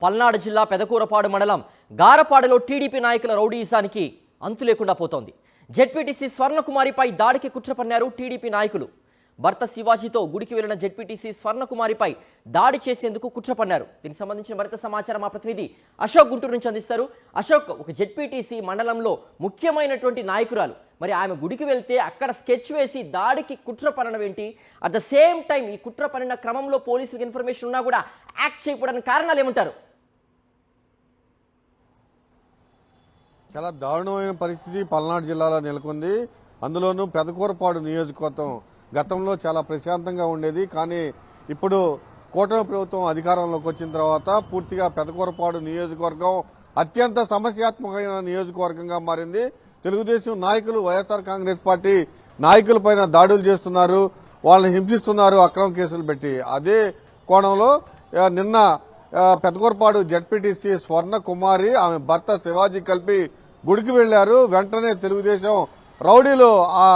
పల్నాడు జిల్లా పెదకూరపాడు మండలం గారపాడులో టీడీపీ నాయకుల రౌడీయిజానికి అంతు లేకుండా పోతోంది. జెడ్పీటీసీ స్వర్ణకుమారిపై దాడికి కుట్ర పన్నారు టీడీపీ నాయకులు. భర్త శివాజీతో గుడికి వెళ్లిన జెడ్పీటీసీ స్వర్ణకుమారిపై దాడి చేసేందుకు కుట్ర పన్నారు. దీనికి సంబంధించిన మరింత సమాచారం మా ప్రతినిధి అశోక్ గుంటూరు నుంచి అందిస్తారు. అశోక్, ఒక జెడ్పీటీసీ మండలంలో ముఖ్యమైనటువంటి నాయకురాలు, మరి ఆమె గుడికి వెళ్తే అక్కడ స్కెచ్ వేసి దాడికి కుట్ర పనడం ఏంటి? అట్ ద సేమ్ టైం ఈ కుట్ర పనిన క్రమంలో పోలీసులకు ఇన్ఫర్మేషన్ ఉన్నా కూడా యాక్ట్ చేయకపోవడానికి కారణాలు ఏమంటారు? చాలా దారుణమైన పరిస్థితి పల్నాడు జిల్లాలో నెలకొంది. అందులోనూ పెదకూరపాడు నియోజకవర్గం గతంలో చాలా ప్రశాంతంగా ఉండేది. కానీ ఇప్పుడు కూటమి ప్రభుత్వం అధికారంలోకి వచ్చిన తర్వాత పూర్తిగా పెదకూరపాడు నియోజకవర్గం అత్యంత సమస్యాత్మకమైన నియోజకవర్గంగా మారింది. తెలుగుదేశం నాయకులు, వైఎస్ఆర్ కాంగ్రెస్ పార్టీ నాయకులపైన దాడులు చేస్తున్నారు, వాళ్ళని హింసిస్తున్నారు అక్రమ కేసులు పెట్టి. అదే కోణంలో నిన్న పెదకూరపాడు జెడ్పీటీసీ స్వర్ణకుమారి, ఆమె భర్త శివాజీ కలిపి గుడికి వెళ్లారు. వెంటనే తెలుగుదేశం రౌడీలు ఆ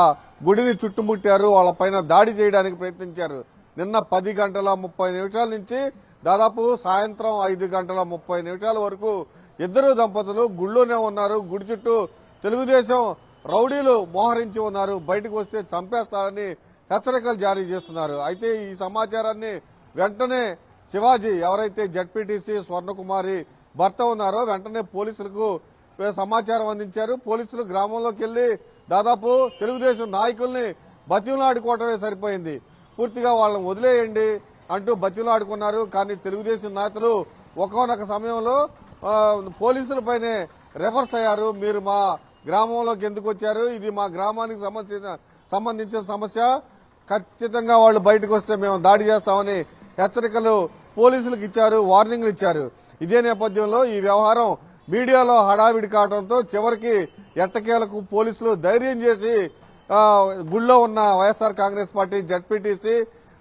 గుడిని చుట్టుముట్టారు, వాళ్ళపైన దాడి చేయడానికి ప్రయత్నించారు. నిన్న 10:30 నుంచి దాదాపు సాయంత్రం 5:30 వరకు ఇద్దరు దంపతులు గుడిలోనే ఉన్నారు. గుడి చుట్టూ తెలుగుదేశం రౌడీలు మోహరించి ఉన్నారు. బయటకు వస్తే చంపేస్తారని హెచ్చరికలు జారీ చేస్తున్నారు. అయితే ఈ సమాచారాన్ని వెంటనే శివాజీ, ఎవరైతే జెడ్పీటీసీ స్వర్ణకుమారి భర్త ఉన్నారో, వెంటనే పోలీసులకు సమాచారం అందించారు. పోలీసులు గ్రామంలోకి వెళ్లి దాదాపు తెలుగుదేశం నాయకుల్ని బతిమలాడుకోవటమే సరిపోయింది. పూర్తిగా వాళ్ళని వదిలేయండి అంటూ బతిమలాడుకున్నారు. కానీ తెలుగుదేశం నేతలు ఒకానొక సమయంలో పోలీసులపైనే రివర్స్ అయ్యారు. మీరు మా గ్రామంలోకి ఎందుకు వచ్చారు? ఇది మా గ్రామానికి సంబంధించిన సమస్య, ఖచ్చితంగా వాళ్ళు బయటకు వస్తే మేము దాడి చేస్తామని హెచ్చరికలు పోలీసులకు ఇచ్చారు, వార్నింగ్లు ఇచ్చారు. ఇదే నేపథ్యంలో ఈ వ్యవహారం మీడియాలో హడావిడి కావడంతో చివరికి ఎట్టకేలకు పోలీసులు ధైర్యం చేసి గుళ్ళో ఉన్న వైఎస్ఆర్ కాంగ్రెస్ పార్టీ జెడ్పీటీసీ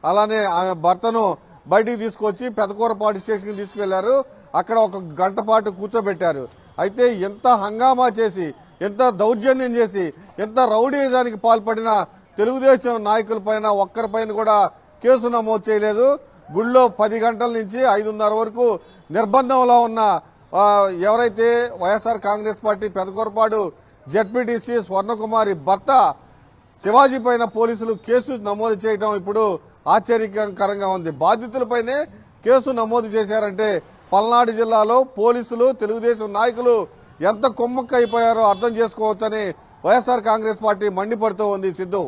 అలానే ఆమె భర్తను బయటికి తీసుకొచ్చి పెదకూరపాడు స్టేషన్కి తీసుకెళ్లారు. అక్కడ 1 గంట పాటు కూర్చోబెట్టారు. అయితే ఎంత హంగామా చేసి, ఎంత దౌర్జన్యం చేసి, ఎంత రౌడీజానికి పాల్పడిన తెలుగుదేశం నాయకులపైన ఒక్కరిపైన కూడా కేసు నమోదు చేయలేదు. గుళ్ళో 10 గంటల నుంచి 5:30 వరకు నిర్బంధంలో ఉన్న ఎవరైతే వైఎస్ఆర్ కాంగ్రెస్ పార్టీ పెదకూరపాడు జెడ్పీటీసీ స్వర్ణకుమారి భర్త శివాజీ పైన పోలీసులు కేసు నమోదు చేయడం ఇప్పుడు ఆశ్చర్యకరంగా ఉంది. బాధితులపైనే కేసు నమోదు చేశారంటే పల్నాడు జిల్లాలో పోలీసులు, తెలుగుదేశం నాయకులు ఎంత కొమ్మక్కైపోయారో అర్థం చేసుకోవచ్చని వైఎస్ఆర్ కాంగ్రెస్ పార్టీ మండిపడుతూ ఉంది. సిద్ధు.